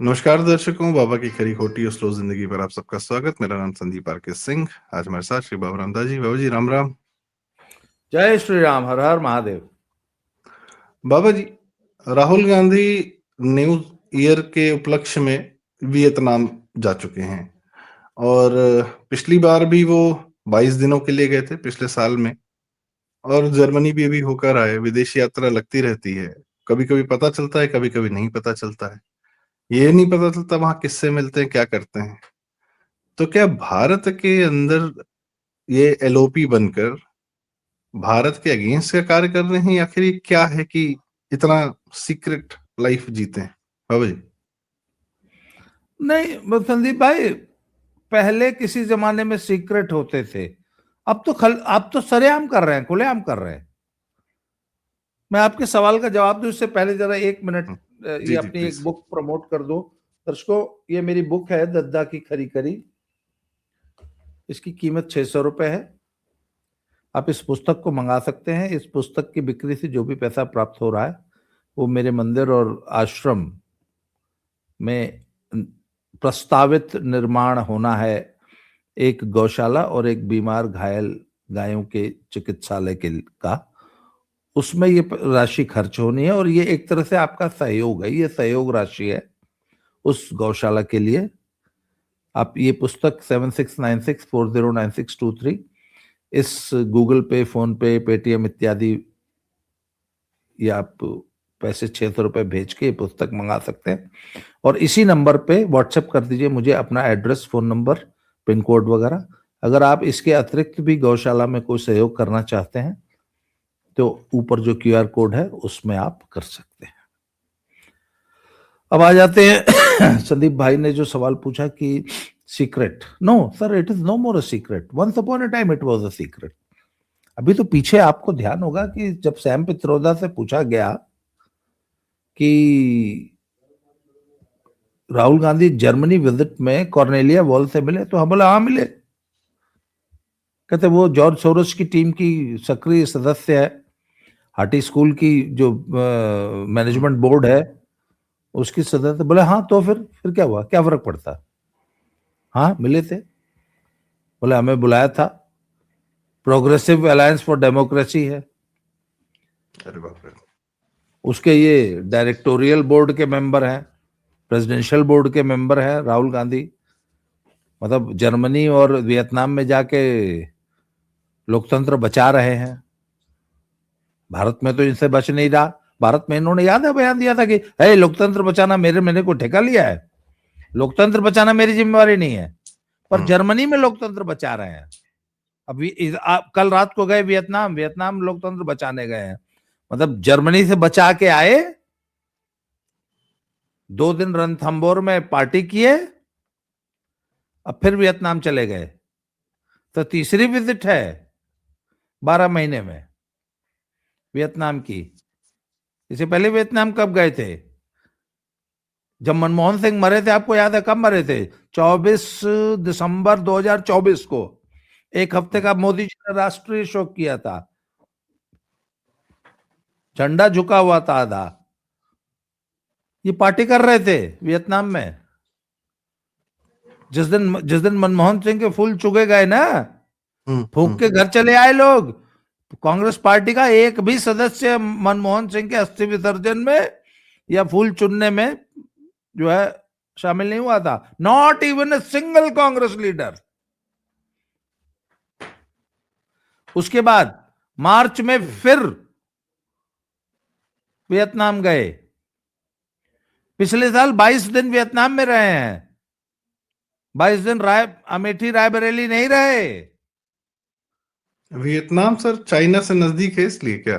नमस्कार दर्शकों, बाबा की खरी खोटी और स्लो जिंदगी पर आप सबका स्वागत। मेरा नाम संदीप आर के सिंह। आज हमारे साथ श्री बाबू रामदास जी। बाबू जी राम राम। जय श्री राम, हर हर महादेव। बाबा जी, राहुल गांधी न्यू ईयर के उपलक्ष्य में वियतनाम जा चुके हैं और पिछली बार भी वो 22 दिनों के लिए गए थे पिछले साल में, और जर्मनी भी अभी होकर आए। विदेश यात्रा लगती रहती है, कभी कभी पता चलता है, कभी कभी नहीं पता चलता है। ये नहीं पता चलता वहां किससे मिलते हैं, क्या करते हैं। तो क्या भारत के अंदर ये एलओपी बनकर भारत के अगेंस्ट का कार्य कर रहे हैं, या फिर ये क्या है कि इतना सीक्रेट लाइफ जीते हैं बाबा जी? नहीं संदीप भाई, पहले किसी जमाने में सीक्रेट होते थे। अब तो सरेआम कर रहे हैं, खुलेआम कर रहे हैं। मैं आपके सवाल का जवाब दूं इससे पहले जरा एक मिनट ये जी जी अपनी एक प्लीज। बुक प्रमोट कर दो दर्शकों। ये मेरी बुक है, दद्दा की खरी खरी। इसकी कीमत 600 रुपए है। आप इस पुस्तक को मंगा सकते हैं। इस पुस्तक की बिक्री से जो भी पैसा प्राप्त हो रहा है वो मेरे मंदिर और आश्रम में प्रस्तावित निर्माण होना है एक गौशाला और एक बीमार घायल गायों के चिकित्सालय के का, उसमें ये राशि खर्च होनी है। और ये एक तरह से आपका सहयोग है, ये सहयोग राशि है उस गौशाला के लिए। आप ये पुस्तक 7696409623 इस गूगल पे, फोन पे, पेटीएम इत्यादि, ये आप पैसे 600 रुपए भेज के ये पुस्तक मंगा सकते हैं। और इसी नंबर पे व्हाट्सएप कर दीजिए मुझे अपना address, phone number, pin code वगैरह। अगर आप इसके अतिरिक्त भी गौशाला में कोई सहयोग करना चाहते हैं तो ऊपर जो क्यूआर कोड है उसमें आप कर सकते हैं। अब आ जाते हैं संदीप भाई ने जो सवाल पूछा कि secret. No sir, it is no more a secret. Once upon a time it was a secret. अभी तो पीछे आपको ध्यान होगा कि जब सैम पित्रोदा से पूछा गया कि राहुल गांधी जर्मनी विजिट में कॉर्नेलिया वॉल से मिले, तो हम बोला हाँ मिले। कहते वो जॉर्ज सोरोस की टीम की सक्रिय सदस्य है, हार्टी स्कूल की जो मैनेजमेंट बोर्ड है उसकी सदस्य। बोले हाँ, तो फिर क्या हुआ, क्या फर्क पड़ता। हाँ मिले थे। बोले हमें बुलाया था, प्रोग्रेसिव अलायंस फॉर डेमोक्रेसी है, अरे बाप रे। उसके ये डायरेक्टोरियल बोर्ड के मेंबर हैं, प्रेसिडेंशियल बोर्ड के मेंबर हैं राहुल गांधी। मतलब जर्मनी और वियतनाम में जाके लोकतंत्र बचा रहे हैं। भारत में तो इनसे बच नहीं रहा। भारत में इन्होंने याद है बयान दिया था कि है लोकतंत्र बचाना मेरे मैंने को ठेका लिया है, लोकतंत्र बचाना मेरी जिम्मेवारी नहीं है। पर जर्मनी में लोकतंत्र बचा रहे हैं। अभी कल रात को गए वियतनाम, वियतनाम लोकतंत्र बचाने गए हैं। मतलब जर्मनी से बचा के आए, 2 दिन रणथंबोर में पार्टी किए, अब फिर वियतनाम चले गए। तो तीसरी विजिट है 12 महीने में वियतनाम की। इससे पहले वियतनाम कब गए थे? जब मनमोहन सिंह मरे थे, आपको याद है कब मरे थे? 24 दिसंबर 2024 को। एक हफ्ते का मोदी जी ने राष्ट्रीय शोक किया था, झंडा झुका हुआ था आधा। ये पार्टी कर रहे थे वियतनाम में। जिस दिन मनमोहन सिंह के फूल चुगे गए ना, फूंक के घर चले आए लोग। कांग्रेस पार्टी का एक भी सदस्य मनमोहन सिंह के अस्थि विसर्जन में या फूल चुनने में जो है शामिल नहीं हुआ था। Not even a single Congress leader. उसके बाद मार्च में फिर वियतनाम गए। पिछले साल 22 दिन वियतनाम में रहे हैं। 22 दिन अमेठी रायबरेली नहीं रहे। वियतनाम सर चाइना से नजदीक है इसलिए क्या?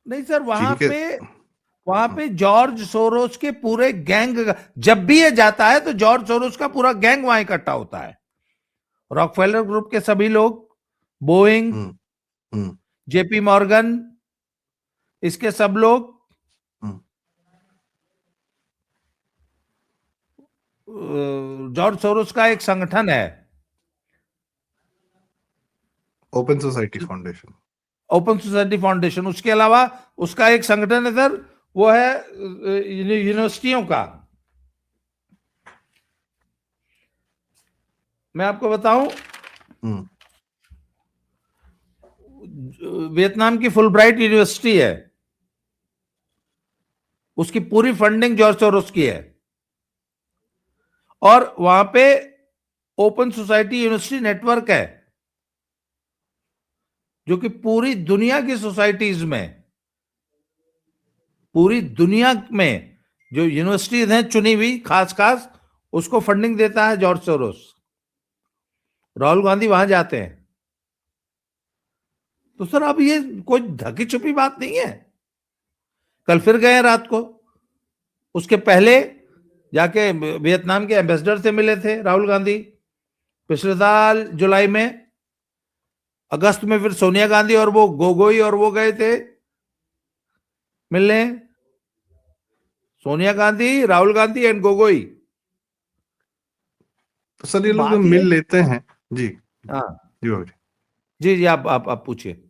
नहीं सर, चीन के। वहां पे जॉर्ज सोरोस के पूरे गैंग, जब भी ये जाता है तो जॉर्ज सोरोस का पूरा गैंग वहां इकट्ठा होता है। रॉकफेलर ग्रुप के सभी लोग, बोइंग, जेपी मॉर्गन, इसके सब लोग, जॉर्ज सोरोस का एक संगठन है, open society foundation. Open society foundation. उसके अलावा उसका एक संगठन है सर, वो है यूनिवर्सिटियों का। मैं आपको बताऊं, वियतनाम की फुलब्राइट यूनिवर्सिटी है, उसकी पूरी फंडिंग जॉर्ज सोरोस की है। और वहां पे ओपन सोसाइटी यूनिवर्सिटी नेटवर्क है, जो कि पूरी दुनिया की सोसाइटीज में, पूरी दुनिया में जो यूनिवर्सिटीज हैं चुनी हुई खास खास, उसको फंडिंग देता है जॉर्ज सोरोस। राहुल गांधी वहां जाते हैं। तो सर अब ये कोई ढकी छुपी बात नहीं है। कल फिर गए रात को, उसके पहले जाके वियतनाम के एम्बेसडर से मिले थे राहुल गांधी पिछले साल जुलाई में। अगस्त में फिर सोनिया गांधी और वो गोगोई और वो गए थे मिलने, सोनिया गांधी, राहुल गांधी एंड गोगोई। तो सर तो ये लोग बात ये, मिल लेते हैं जी। हाँ जी बाबू जी, जी जी, आप पूछिए।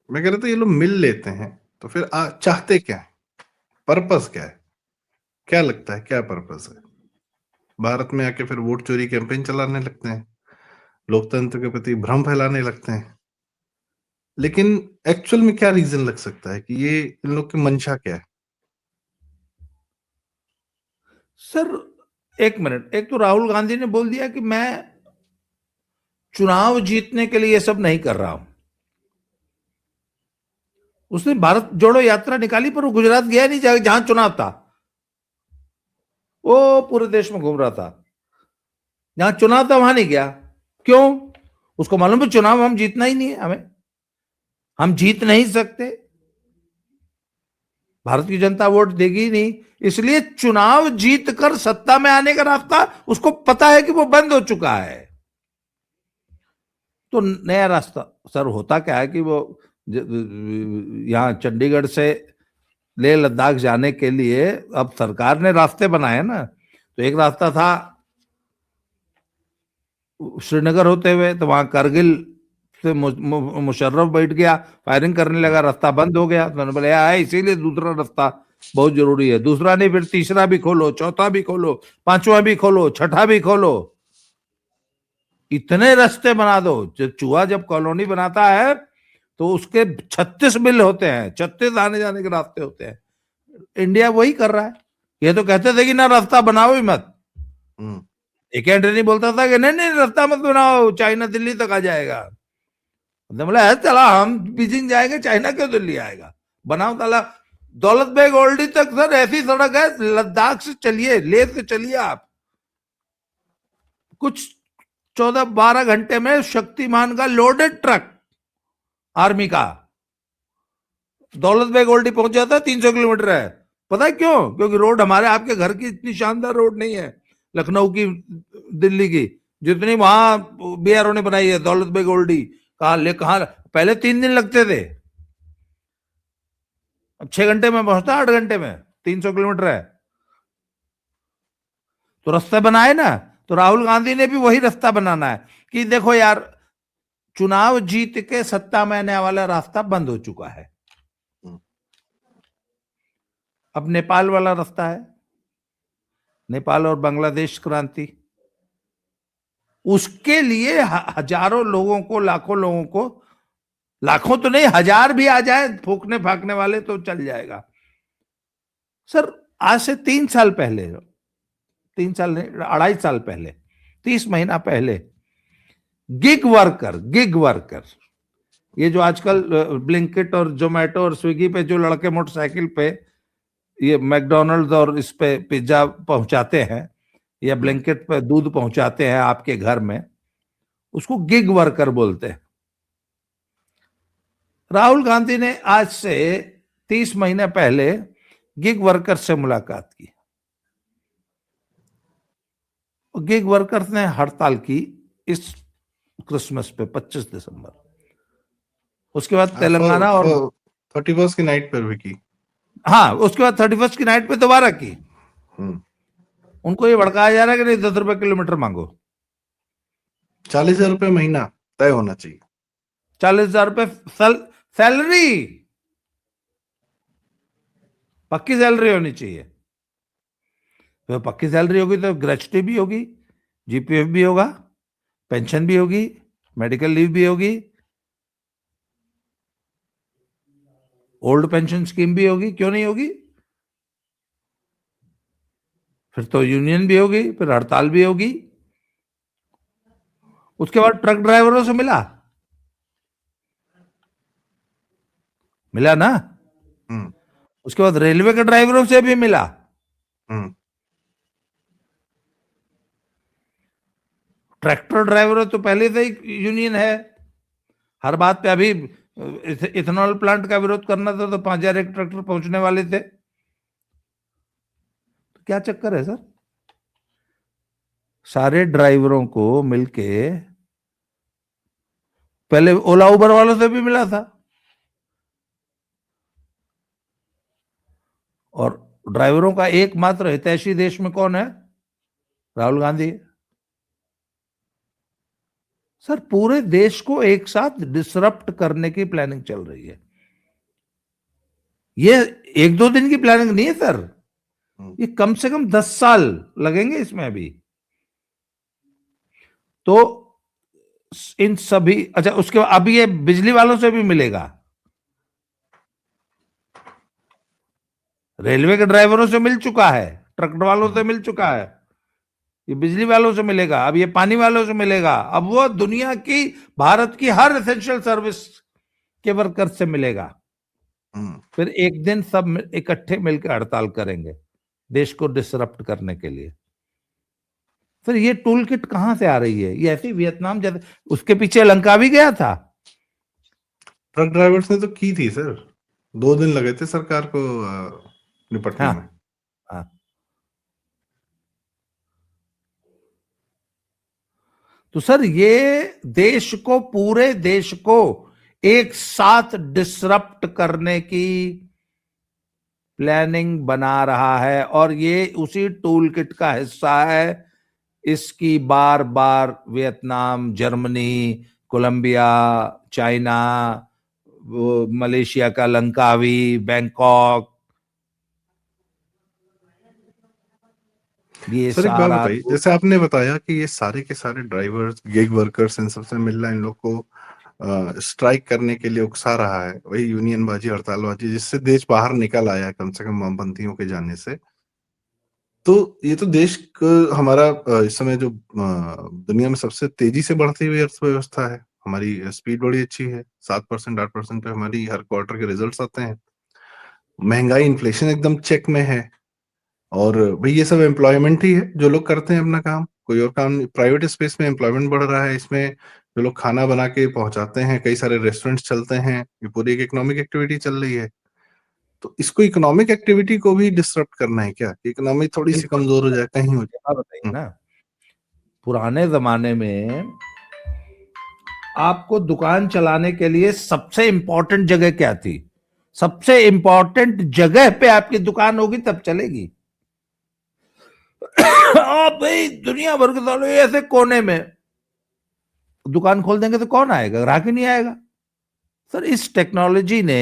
मैं कह रहा था ये लोग मिल लेते हैं तो फिर चाहते क्या है, पर्पस क्या है, क्या लगता है क्या पर्पस है? भारत में आके फिर वोट चोरी कैंपेन चलाने लगते हैं, लोकतंत्र के प्रति भ्रम फैलाने लगते हैं। लेकिन एक्चुअल में क्या रीजन लग सकता है कि ये इन लोग की मंशा क्या है? सर एक मिनट, एक तो राहुल गांधी ने बोल दिया कि मैं चुनाव जीतने के लिए ये सब नहीं कर रहा हूं। उसने भारत जोड़ो यात्रा निकाली, पर वो गुजरात गया नहीं जहां चुनाव था। वो पूरे देश में घूम रहा था, जहां चुनाव था वहां नहीं गया। क्यों? उसको मालूम है चुनाव हम जीतना ही नहीं है, हमें, हम जीत नहीं सकते, भारत की जनता वोट देगी ही नहीं। इसलिए चुनाव जीत कर सत्ता में आने का रास्ता उसको पता है कि वो बंद हो चुका है। तो नया रास्ता सर होता क्या है कि वो यहाँ चंडीगढ़ से लेह लद्दाख जाने के लिए अब सरकार ने रास्ते बनाए ना। तो एक रास्ता था श्रीनगर होते हुए, तो वहां करगिल से मुशर्रफ बैठ गया, फायरिंग करने लगा, रास्ता बंद हो गया। तो उन्होंने बोला यार इसीलिए दूसरा रास्ता बहुत जरूरी है। दूसरा नहीं, फिर तीसरा भी खोलो, चौथा भी खोलो, पांचवा भी खोलो, छठा भी खोलो, इतने रास्ते बना दो। चूहा जब कॉलोनी बनाता है तो उसके 36 बिल होते हैं, 36 आने जाने के रास्ते होते हैं। इंडिया वही कर रहा है। ये तो कहते थे कि ना रास्ता बनाओ ही मत। एक एंटनी बोलता था कि नहीं नहीं रास्ता मत बनाओ, चाइना दिल्ली तक आ जाएगा। बोला है चला हम बीजिंग जाएंगे, चाइना क्यों दिल्ली आएगा, बनाओ ताला। दौलत बेग ओल्डी तक सर ऐसी सड़क है, लद्दाख से चलिए, लेह से चलिए आप, कुछ 14-12 घंटे में शक्तिमान का लोडेड ट्रक आर्मी का दौलत बेग ओल्डी पहुंच जाता है। 300 किलोमीटर है। पता है क्यों? क्योंकि रोड हमारे आपके घर की इतनी शानदार रोड नहीं है, लखनऊ की, दिल्ली की, जितनी वहां बीआरओ ने बनाई है दौलत बेग ओल्डी। कहा पहले 3 दिन लगते थे, अब 6 घंटे में पहुंचता, 8 घंटे में, 300 किलोमीटर है। तो रास्ता बनाए ना। तो राहुल गांधी ने भी वही रास्ता बनाना है कि देखो यार, चुनाव जीत के सत्ता में आने वाला रास्ता बंद हो चुका है। अब नेपाल वाला रास्ता है, नेपाल और बांग्लादेश क्रांति। उसके लिए हजारों लोगों को, लाखों लोगों को, लाखों तो नहीं, 1000 भी आ जाए फूकने फाकने वाले तो चल जाएगा। सर आज से 3 साल पहले, 3 साल नहीं, 2.5 साल पहले, 30 महीना पहले, गिग वर्कर, ये जो आजकल ब्लिंकिट और जोमेटो और स्विगी पे जो लड़के मोटरसाइकिल पे ये मैकडोनल्ड्स और इस पे पिज्जा पहुंचाते हैं, या ब्लिंकिट पे दूध पहुंचाते हैं आपके घर में, उसको गिग वर्कर बोलते हैं। राहुल गांधी ने आज से 30 महीने पहले गिग वर्कर से मुलाकात की। गिग वर्कर्स ने हड़ताल की इस क्रिसमस पे, 25 दिसंबर। उसके बाद तेलंगाना और 31 की नाइट पर भी की। हाँ, उसके बाद 31 की नाइट पे दोबारा की। उनको ये भड़काया जा रहा है कि नहीं 10 रुपए किलोमीटर मांगो। 40,000 रुपए महीना तय होना चाहिए। 40,000 रुपए सैलरी। पक्की सैलरी होनी चाहिए। तो पक्की सैलरी होगी तो ग्रेच्युटी भी होगी, जीपीएफ भी होगा, पेंशन भी होगी, मेडिकल लीव भी होगी, ओल्ड पेंशन स्कीम भी होगी, क्यों नहीं होगी? फिर तो यूनियन भी होगी, फिर हड़ताल भी होगी। उसके बाद ट्रक ड्राइवरों से मिला ना? हम्म उसके बाद रेलवे के ड्राइवरों से भी मिला। हम्म ट्रैक्टर ड्राइवरों तो पहले से ही यूनियन है। हर बात पे अभी इथेनॉल प्लांट का विरोध करना था तो 5,000 एक ट्रैक्टर पहुंचने वाले थे। तो क्या चक्कर है सर? सारे ड्राइवरों को मिलके, पहले ओला उबर वालों से भी मिला था, और ड्राइवरों का एकमात्र हितैषी देश में कौन है? राहुल गांधी। सर पूरे देश को एक साथ डिसरप्ट करने की प्लानिंग चल रही है। ये एक दो दिन की प्लानिंग नहीं है सर, ये कम से कम 10 साल लगेंगे इसमें अभी। तो इन सभी, अच्छा उसके बाद अभी ये बिजली वालों से भी मिलेगा, रेलवे के ड्राइवरों से मिल चुका है, ट्रक वालों से मिल चुका है, ये बिजली वालों से मिलेगा, अब ये पानी वालों से मिलेगा, अब वो दुनिया की, भारत की हर एसेंशियल सर्विस के वर्कर से मिलेगा। फिर एक दिन सब इकट्ठे मिलकर हड़ताल करेंगे देश को डिसरप्ट करने के लिए। फिर ये टूल किट कहां से आ रही है? ये ऐसी वियतनाम जैसे, उसके पीछे लंका भी गया था। ट्रक ड्राइवर्स ने तो की थी सर, 2 दिन लगे थे सरकार को निपटने हाँ में। हाँ। तो सर ये देश को, पूरे देश को एक साथ डिसरप्ट करने की प्लानिंग बना रहा है, और ये उसी टूल किट का हिस्सा है। इसकी बार बार Vietnam, Germany, Colombia, China, Malaysia का लंकावी, बैंकॉक, ये सर एक बात सारा बताइए, जैसे आपने बताया कि ये सारे के सारे ड्राइवर्स, गिग वर्कर्स, इन सबसे मिल रहा है, इन लोग को स्ट्राइक करने के लिए उकसा रहा है, वही यूनियनबाजी, हड़तालबाजी, जिससे देश बाहर निकल आया है कम से कम वामपंथियों के जाने से। तो ये तो देश हमारा इस समय जो दुनिया में सबसे तेजी से बढ़ती हुई अर्थव्यवस्था है, हमारी स्पीड बड़ी अच्छी है, 7% 8% पे हमारी हर क्वार्टर के रिजल्ट्स आते हैं, महंगाई, इन्फ्लेशन एकदम चेक में है। और भाई ये सब एम्प्लॉयमेंट ही है, जो लोग करते हैं अपना काम, कोई और काम नहीं। प्राइवेट स्पेस में एम्प्लॉयमेंट बढ़ रहा है, इसमें जो लोग खाना बना के पहुंचाते हैं, कई सारे रेस्टोरेंट्स चलते हैं, ये पूरी एक इकोनॉमिक एक्टिविटी चल रही है। तो इसको इकोनॉमिक एक्टिविटी को भी डिसरप्ट करना है क्या? इकोनॉमी थोड़ी सी बिल्कुल। कमजोर हो जाए, कहीं हो आप बताइए जाए। ना, पुराने जमाने में आपको दुकान चलाने के लिए सबसे इंपॉर्टेंट जगह क्या थी? सबसे इंपॉर्टेंट जगह पे आपकी दुकान होगी तब चलेगी। आप भाई दुनिया भर के सालों ऐसे कोने में दुकान खोल देंगे तो कौन आएगा? ग्राहक ही नहीं आएगा। सर इस टेक्नोलॉजी ने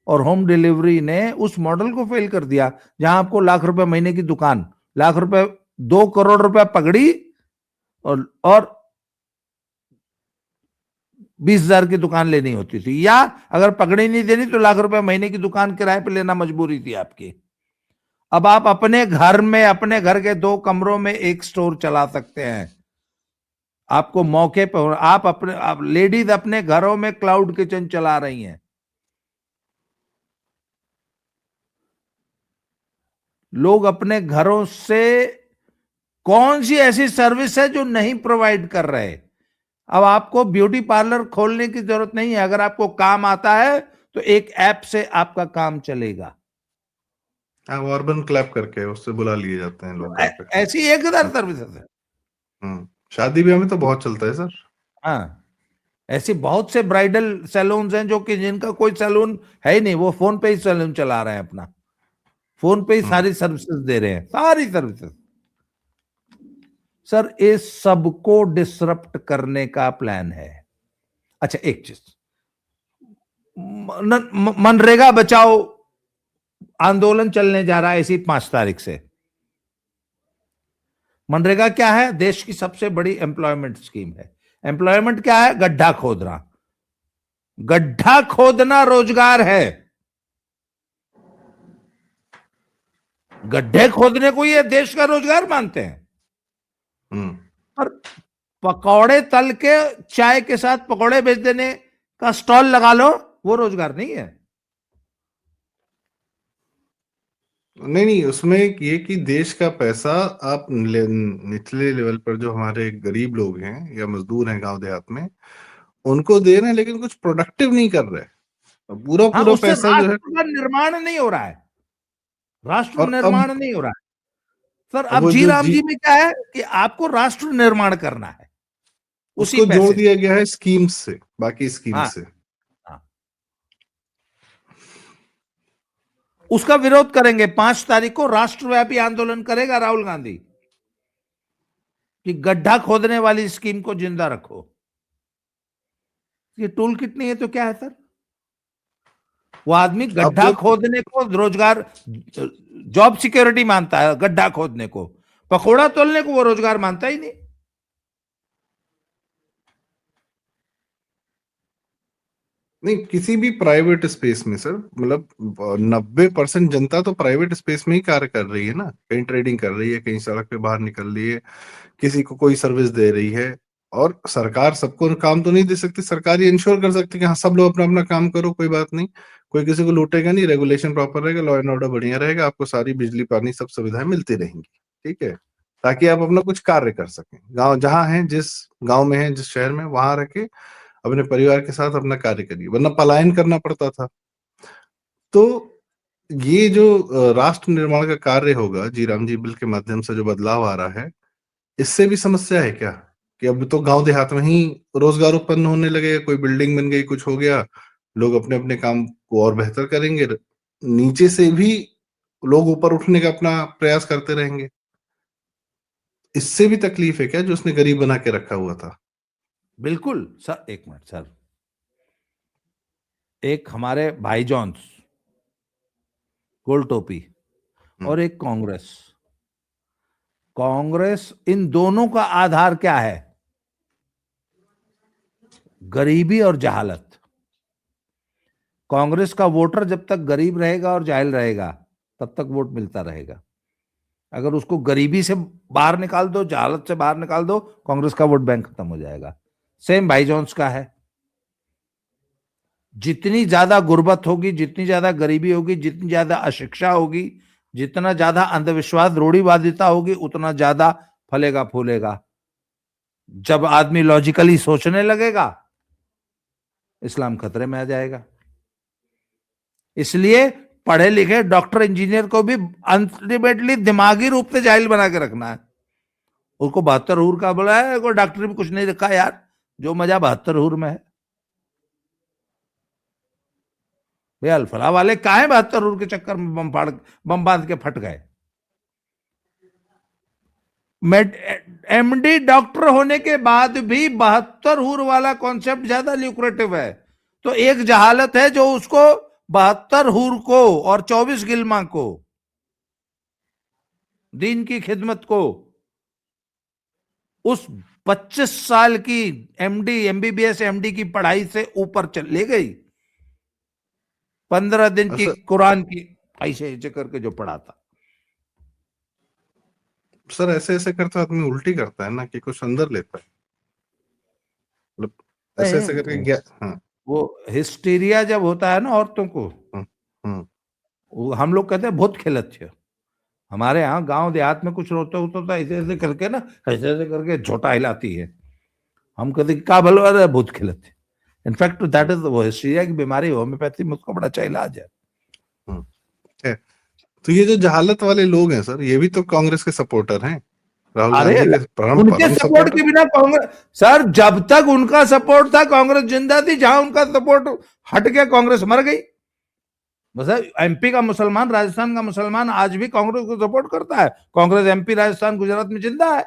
और होम डिलीवरी ने उस मॉडल को फेल कर दिया, जहां आपको लाख रुपए महीने की दुकान, लाख रुपए, 2 करोड़ रुपए पगड़ी, और 20,000 की दुकान लेनी होती थी, या अगर पगड़ी नहीं देनी तो लाख रुपए महीने की दुकान किराए पे लेना मजबूरी थी आपकी। अब आप अपने घर में, अपने घर के 2 कमरों में एक स्टोर चला सकते हैं। आपको मौके पर, आप लेडीज अपने घरों में क्लाउड किचन चला रही हैं। लोग अपने घरों से, कौन सी ऐसी सर्विस है जो नहीं प्रोवाइड कर रहे? अब आपको ब्यूटी पार्लर खोलने की जरूरत नहीं है, अगर आपको काम आता है तो एक ऐप से आपका काम चलेगा। हाँ, अर्बन क्लैप करके उससे बुला लिए जाते हैं लोग घर पे। ऐसी 1,000 सर्विसेज है। शादी ब्याह में तो बहुत चलता है सर। हाँ, ऐसी बहुत से ब्राइडल सैलून्स हैं जो कि जिनका कोई सैलून है ही नहीं, वो फोन पे ही सैलून चला रहे हैं अपना, फोन पे ही हम्म सारी सर्विसेज दे रहे हैं, सारी सर्विसेज। सर इस सबको डिसरप्ट करने का प्लान है। अच्छा एक चीज, मनरेगा बचाओ आंदोलन चलने जा रहा है इसी 5 तारीख से। मनरेगा क्या है? देश की सबसे बड़ी एम्प्लॉयमेंट स्कीम है। एम्प्लॉयमेंट क्या है? गड्ढा खोदना। गड्ढा खोदना रोजगार है। गड्ढे खोदने को ये देश का रोजगार मानते हैं। और पकौड़े तल के चाय के साथ पकौड़े बेच देने का स्टॉल लगा लो, वो रोजगार नहीं है। नहीं नहीं, उसमें ये कि देश का पैसा आप निचले लेवल पर जो हमारे गरीब लोग हैं या मजदूर हैं गांव देहात में, उनको दे रहे हैं, लेकिन कुछ प्रोडक्टिव नहीं कर रहे। पूरा हाँ, पूरा उससे पैसा जो है, राष्ट्र का निर्माण नहीं हो रहा है। राष्ट्र और निर्माण नहीं हो रहा है सर। अब वो जी जो राम जी में क्या है कि आपको राष्ट्र निर्माण करना है उसी उसको जोड़ पैसे दिया गया है स्कीम्स से, बाकी स्कीम हाँ, से। हाँ। उसका विरोध करेंगे। 5 तारीख को राष्ट्रव्यापी आंदोलन करेगा राहुल गांधी कि गड्ढा खोदने वाली स्कीम को जिंदा रखो। ये टूल किट नहीं है तो क्या है सर? वो आदमी अब गड्ढा जब खोदने को रोजगार, जॉब सिक्योरिटी मानता है, गड्ढा खोदने को। पकोड़ा तोलने को वो रोजगार मानता ही नहीं। नहीं, किसी भी प्राइवेट स्पेस में सर, मतलब 90% जनता तो प्राइवेट स्पेस में ही कार्य कर रही है ना। कहीं ट्रेडिंग कर रही है, कहीं सड़क पे बाहर निकल रही है, किसी को कोई सर्विस दे रही है। और सरकार सबको काम तो नहीं दे सकती। सरकार ये इंश्योर कर सकती है कि हाँ, सब लोग अपना अपना काम करो, कोई बात नहीं, कोई किसी को लूटेगा नहीं, रेगुलेशन प्रॉपर रहेगा, लॉ एंड ऑर्डर बढ़िया रहेगा, आपको सारी बिजली पानी सब सुविधाएं मिलती रहेंगी। ठीक है, ताकि आप अपना कुछ कार्य कर सकें। गांव जहां है, जिस गांव में है, जिस शहर में, वहां रह के अपने परिवार के साथ अपना कार्य करिए, वरना पलायन करना पड़ता था। तो ये जो राष्ट्र निर्माण का कार्य होगा, जी राम जी बिल के माध्यम से जो बदलाव आ रहा है, इससे भी समस्या है क्या कि अब तो गांव देहात में ही रोजगार उत्पन्न होने लगेगा। कोई बिल्डिंग बन गई, कुछ हो गया, लोग अपने अपने काम को और बेहतर करेंगे, नीचे से भी लोग ऊपर उठने का अपना प्रयास करते रहेंगे। इससे भी तकलीफ है क्या जो उसने गरीब बना के रखा हुआ था? बिल्कुल सर। एक मिनट सर, एक हमारे भाई जॉन्स गोल टोपी और एक कांग्रेस। कांग्रेस, इन दोनों का आधार क्या है? गरीबी और जहालत। कांग्रेस का वोटर जब तक गरीब रहेगा और जाहिल रहेगा तब तक वोट मिलता रहेगा। अगर उसको गरीबी से बाहर निकाल दो, जहालत से बाहर निकाल दो, कांग्रेस का वोट बैंक खत्म हो जाएगा। सेम भाई जॉन्स का है। जितनी ज्यादा गुर्बत होगी, जितनी ज्यादा गरीबी होगी, जितनी ज्यादा अशिक्षा होगी, जितना ज्यादा अंधविश्वास रूढ़िवादिता होगी, उतना ज्यादा फलेगा फूलेगा। जब आदमी लॉजिकली सोचने लगेगा, इस्लाम खतरे में आ जाएगा। इसलिए पढ़े लिखे डॉक्टर इंजीनियर को भी अल्टीमेटली दिमागी रूप से जाहिल बना के रखना है। उसको 72 हूर का बोला है, कोई डॉक्टर भी कुछ नहीं रखा यार, जो मजा 72 हूर में है। भैया अल्फला वाले काहे 72 हूर के चक्कर में बम बांध के फट गए। एमडी डॉक्टर होने के बाद भी 72 हूर वाला कॉन्सेप्ट ज्यादा ल्यूक्रेटिव है। तो एक जहालत है जो उसको 72 हूर को और 24 गिल्मा को, दीन की खिदमत को, उस 25 साल की एमडी, एमबीबीएस, एमडी की पढ़ाई से ऊपर चल ले गई। 15 दिन की सर कुरान की ऐसे ऐसे करके जो पढ़ा था। सर ऐसे ऐसे करता आदमी उल्टी करता है ना, कि कुछ अंदर लेता है, मतलब ऐसे ऐसे करके गया। हाँ। वो हिस्टीरिया जब होता है ना औरतों को, हम्म, हम्म। वो हम लोग कहते हैं भूत खेलत थे। हमारे यहाँ गांव देहात में कुछ रोते होता था, ऐसे ऐसे करके ना, ऐसे ऐसे करके झोटा हिलाती है। हम कहते का भलो, अरे भूत खेलत थे। इनफैक्ट दैट इज वो हिस्टीरिया की बीमारी, होम्योपैथी में उसका बड़ा अच्छा इलाज है। है। तो ये जो जहालत वाले लोग हैं सर, ये भी तो कांग्रेस के सपोर्टर हैं, राहुल अरे गांधी के परम उनके परम सपोर्ट सपोर्टर। के बिना कांग्रेस, सर जब तक उनका सपोर्ट था कांग्रेस जिंदा थी। जहां उनका सपोर्ट हट गया कांग्रेस मर गई। बस एमपी का मुसलमान, राजस्थान का मुसलमान आज भी कांग्रेस को सपोर्ट करता है। कांग्रेस एमपी, राजस्थान, गुजरात में जिंदा है।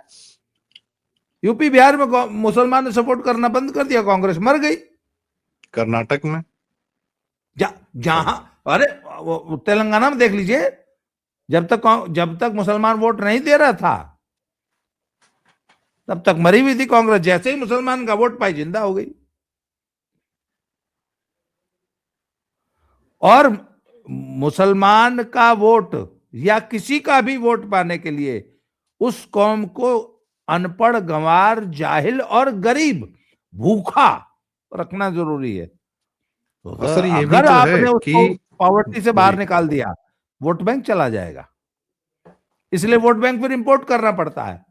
यूपी बिहार में मुसलमान ने सपोर्ट करना बंद कर दिया, कांग्रेस मर गई। कर्नाटक में जहां अरे वो तेलंगाना में देख लीजिए, जब तक मुसलमान वोट नहीं दे रहा था तब तक मरी हुई थी कांग्रेस। जैसे ही मुसलमान का वोट पाई, जिंदा हो गई। और मुसलमान का वोट या किसी का भी वोट पाने के लिए उस कौम को अनपढ़, गंवार, जाहिल और गरीब, भूखा रखना जरूरी है। तो और सर ये भी अगर तो है आपने कि उसको पॉवर्टी से बाहर जी निकाल दिया, वोट बैंक चला जाएगा। इसलिए वोट बैंक फिर इंपोर्ट करना पड़ता है।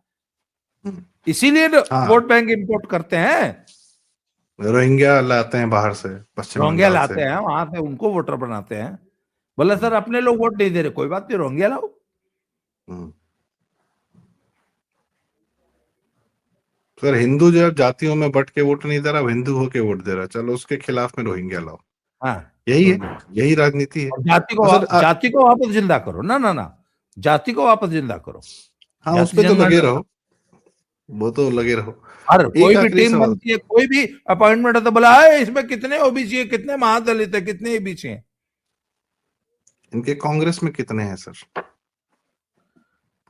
इसीलिए हाँ, वोट बैंक इंपोर्ट करते हैं। रोहिंग्या लाते हैं बाहर से, पश्चिम रोहिंग्या बंगाल से। लाते हैं, वहां से उनको वोटर बनाते हैं। बोले सर अपने लोग वोट नहीं दे रहे, कोई बात नहीं, रोहिंग्या लाओ। हम्म। सर हिंदू जो है जातियों में बट के वोट नहीं दे रहा, अब हिंदू होके वोट दे रहा, चलो उसके खिलाफ में रोहिंग्या लाओ। हाँ, यही है, रोहिंग्या। यही राजनीति है। और और सर जाति को वापस जिंदा करो ना, ना ना, जाति को वापस जिंदा करो। हाँ, उस जाति पे तो लगे जनगणना। रहो, वो तो लगे रहो। हर कोई एक भी आखिरी टीम सवाल। बनती है, कोई भी अपॉइंटमेंट है तो बोला है इसमें कितने ओबीसी है, कितने महादलित है, कितने एबीसी हैं। इनके कांग्रेस में कितने हैं सर?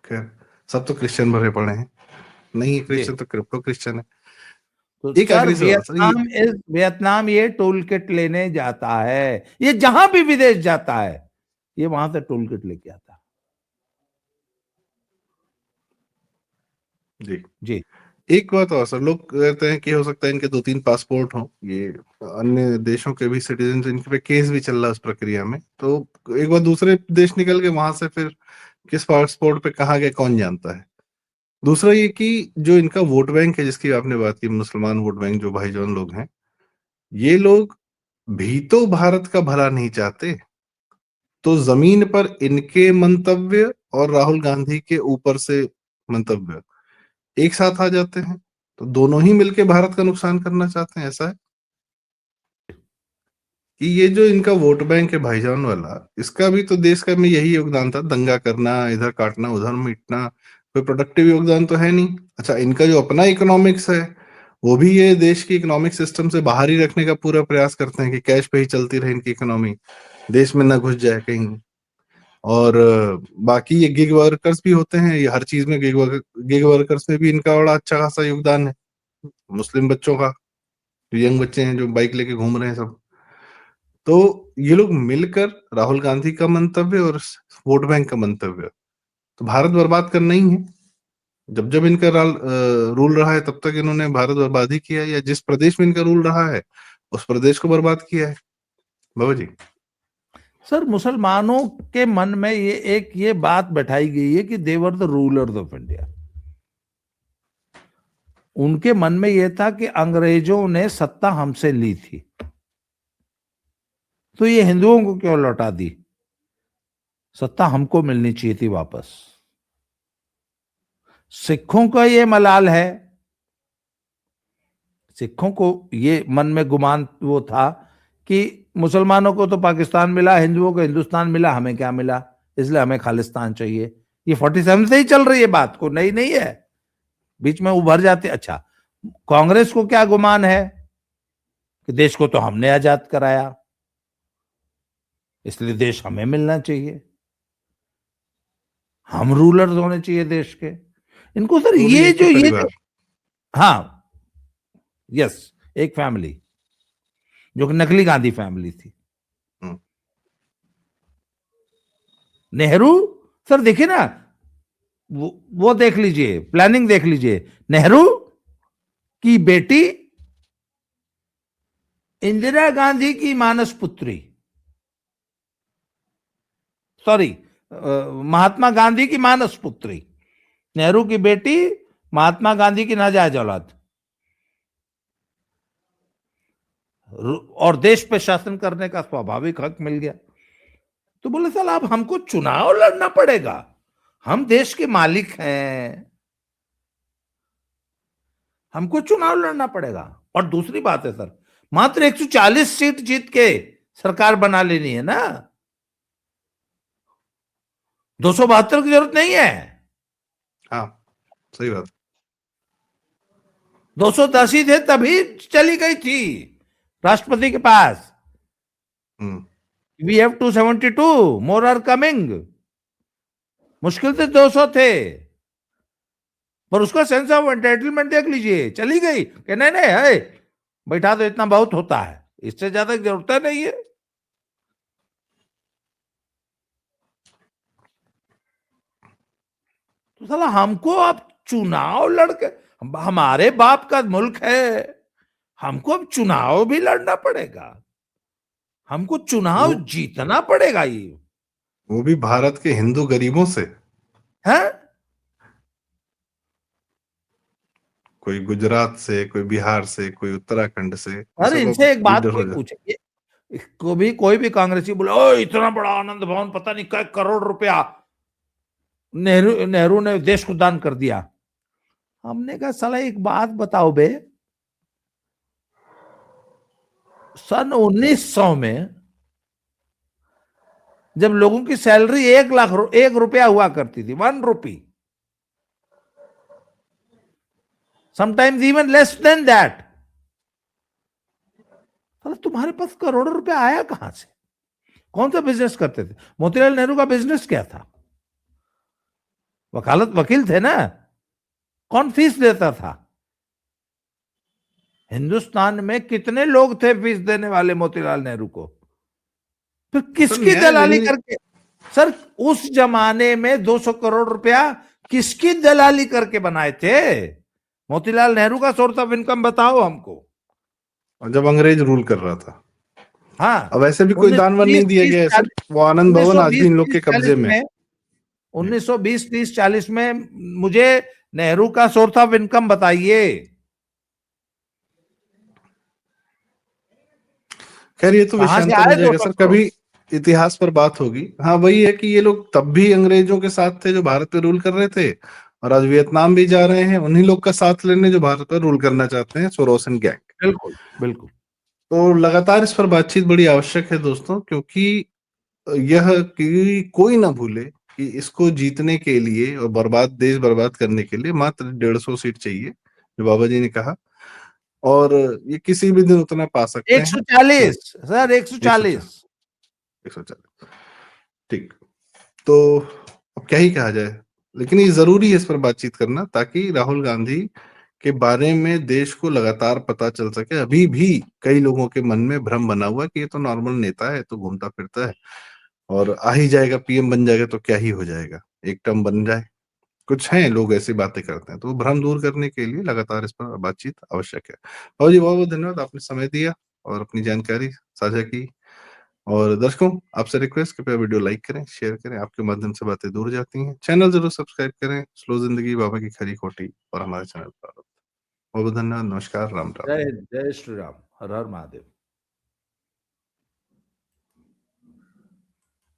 खैर, सब तो क्रिश्चियन भरे पड़े हैं। नहीं जी। क्रिश्चियन तो क्रिप्टो क्रिश्चियन है। तो एक सर आखिरी सवाल सर, ये वियतनाम ये टूल किट लेने जाता है। ये जहां भी विदेश जाता है, ये वहां से टूल किट लेके आता है। जी जी एक बात और सर, लोग कहते हैं कि हो सकता है इनके 2-3 पासपोर्ट हों, ये अन्य देशों के भी सिटीजन, इनके पे केस भी चल रहा है उस प्रक्रिया में, तो एक बार दूसरे देश निकल के वहां से फिर किस पासपोर्ट पे कहाँ गए कौन जानता है। दूसरा ये कि जो इनका वोट बैंक है जिसकी आपने बात की, मुसलमान वोट बैंक जो भाईजान लोग हैं, ये लोग भी तो भारत का भला नहीं चाहते, तो जमीन पर इनके मंतव्य और राहुल गांधी के ऊपर से मंतव्य एक साथ आ जाते हैं, तो दोनों ही मिलके भारत का नुकसान करना चाहते हैं। ऐसा है कि ये जो इनका वोट बैंक है भाईजान वाला, इसका भी तो देश का में यही योगदान था, दंगा करना, इधर काटना उधर मिटना, कोई प्रोडक्टिव योगदान तो है नहीं। अच्छा, इनका जो अपना इकोनॉमिक्स है, वो भी ये देश की इकोनॉमिक सिस्टम से बाहर ही रखने का पूरा प्रयास करते हैं कि कैश पे ही चलती रहे इनकी इकोनॉमी, देश में ना घुस जाए कहीं। और बाकी ये गिग वर्कर्स भी होते हैं, ये हर चीज में गिग वर्कर्स में भी इनका बड़ा अच्छा खासा योगदान है, मुस्लिम बच्चों का, जो यंग बच्चे हैं जो बाइक लेके घूम रहे हैं सब। तो ये लोग मिलकर राहुल गांधी का मंतव्य और वोट बैंक का मंतव्य, तो भारत बर्बाद करना ही है। जब जब इनका रूल रहा है तब तक इन्होंने भारत बर्बाद ही किया है, या जिस प्रदेश में इनका रूल रहा है उस प्रदेश को बर्बाद किया है। बाबा जी। सर, मुसलमानों के मन में ये बात बैठाई गई है कि they were the rulers of India. उनके मन में यह था कि अंग्रेजों ने सत्ता हमसे ली थी, तो ये हिंदुओं को क्यों लौटा दी, सत्ता हमको मिलनी चाहिए थी वापस। सिखों का ये मलाल है, सिखों को ये मन में गुमान वो था कि मुसलमानों को तो पाकिस्तान मिला, हिंदुओं को हिंदुस्तान मिला, हमें क्या मिला, इसलिए हमें खालिस्तान चाहिए। ये 47 से ही चल रही है बात, को नई नहीं है, बीच में उभर जाते। अच्छा, कांग्रेस को क्या गुमान है कि देश को तो हमने आजाद कराया, इसलिए देश हमें मिलना चाहिए, हम रूलर्स होने चाहिए देश के। इनको सर वो भी एक ही ये परिवार। जो, हाँ, यस, एक फैमिली जो कि नकली गांधी फैमिली थी। हम्म, नेहरू, सर देखिए ना, वो देख लीजिए, प्लानिंग देख लीजिए। नेहरू की बेटी इंदिरा गांधी की मानस पुत्री, सॉरी, महात्मा गांधी की मानस पुत्री, नेहरू की बेटी, महात्मा गांधी की नाजायज औलाद, और देश पे शासन करने का स्वाभाविक हक मिल गया। तो बोले साल अब हमको चुनाव लड़ना पड़ेगा, हम देश के मालिक हैं, हमको चुनाव लड़ना पड़ेगा। और दूसरी बात है सर, मात्र 140 सीट जीत के सरकार बना लेनी है ना, 272 की जरूरत नहीं है। हाँ, सही बात। 210 ही थे तभी चली गई थी राष्ट्रपति के पास। Hmm we have 272, more are coming. मुश्किल से 200 थे, पर उसका सेंस ऑफ एंटाइटलमेंट देख लीजिए, चली गई कि नहीं नहीं है, बैठा दो, इतना बहुत होता है, इससे ज्यादा जरूरत नहीं है। तो साला हमको अब चुनाव लड़के, हमारे बाप का मुल्क है, हमको अब चुनाव भी लड़ना पड़ेगा, हमको चुनाव वो जीतना पड़ेगा ये वो भी भारत के हिंदू गरीबों से। है। कोई गुजरात से, कोई बिहार से, कोई उत्तराखंड से, ये अरे सब अब इनसे एक बात लीडर कोई हो जाए। पूछे, कोई भी कांग्रेसी बोले ओ इतना बड़ा आनंद भवन पता नहीं कई करोड़ रुपया नेहरू ने देश को दान कर दिया। हमने कहा साला एक बात बताओ बे, सन 1900 में जब लोगों की सैलरी 1 रुपया हुआ करती थी, 1 rupee, sometimes even less than that, तुम्हारे पास करोड़ों रुपया आया कहां से? कौन सा बिजनेस करते थे? मोतीलाल नेहरू का बिजनेस क्या था? वकील थे ना। कौन फीस देता था? हिंदुस्तान में कितने लोग थे फीस देने वाले मोतीलाल नेहरू को? फिर सर किसकी न्याय दलाली लेने। करके? सर उस जमाने में 200 करोड़ रुपया किसकी दलाली करके बनाए थे? मोतीलाल नेहरू का सोर्स ऑफ इनकम बताओ हमको। और जब अंग्रेज रूल कर रहा था। हाँ, अब ऐसे भी कोई उन्नीस दान सौ वान नहीं बीस दिया तीस गया है सर, चालीस वो आनंद उन्नीस भवन सौ आज भी बीस इन लोग तीस के चालीस कब्जे में है। में 1920-30-40 में मुझे नेहरू का सोर्स ऑफ इनकम बताइए। खैर ये तो कहां से विषयांतर हो आए जाएगा 200 सर, करोड़? कभी इतिहास पर बात होगी। हाँ वही है कि ये लोग तब भी अंग्रेजों के साथ थे जो भारत पे रूल कर रहे थे, और आज वियतनाम भी जा रहे हैं उन्हीं लोग का साथ लेने जो भारत पर रूल करना चाहते हैं, सोरोसन गैंग। बिल्कुल बिल्कुल। तो लगातार इस पर बातचीत बड़ी आवश्यक है दोस्तों, क्योंकि यह कि कोई ना भूले कि इसको जीतने के लिए और देश बर्बाद करने के लिए मात्र 150 सीट चाहिए, जो बाबा जी ने कहा। और ये किसी भी दिन उतना पा सकते हैं। तो 140 सर, 140, 140। 140, ठीक। तो अब क्या ही कहा जाए, लेकिन ये जरूरी है इस पर बातचीत करना, ताकि राहुल गांधी के बारे में देश को लगातार पता चल सके। अभी भी कई लोगों के मन में भ्रम बना हुआ है कि ये तो नॉर्मल नेता है, तो घूमता फिरता है और आ ही जाएगा, पीएम बन जाएगा तो क्या ही हो जाएगा, एक टर्म बन जाए। कुछ हैं लोग ऐसी बातें करते हैं, तो वो भ्रम दूर करने के लिए लगातार इस पर बातचीत आवश्यक है। और जी बहुत बहुत धन्यवाद, आपने समय दिया और अपनी जानकारी साझा की। और दर्शकों, आपसे रिक्वेस्ट, कृपया वीडियो लाइक करें, शेयर करें, आपके माध्यम से बातें दूर जाती हैं। चैनल जरूर सब्सक्राइब करें, स्लो जिंदगी, बाबा की खरी खोटी और हमारे चैनल पर। बहुत बहुत धन्यवाद, नमस्कार, राम राम। जय हिंद, जय श्री राम, हर हर महादेव।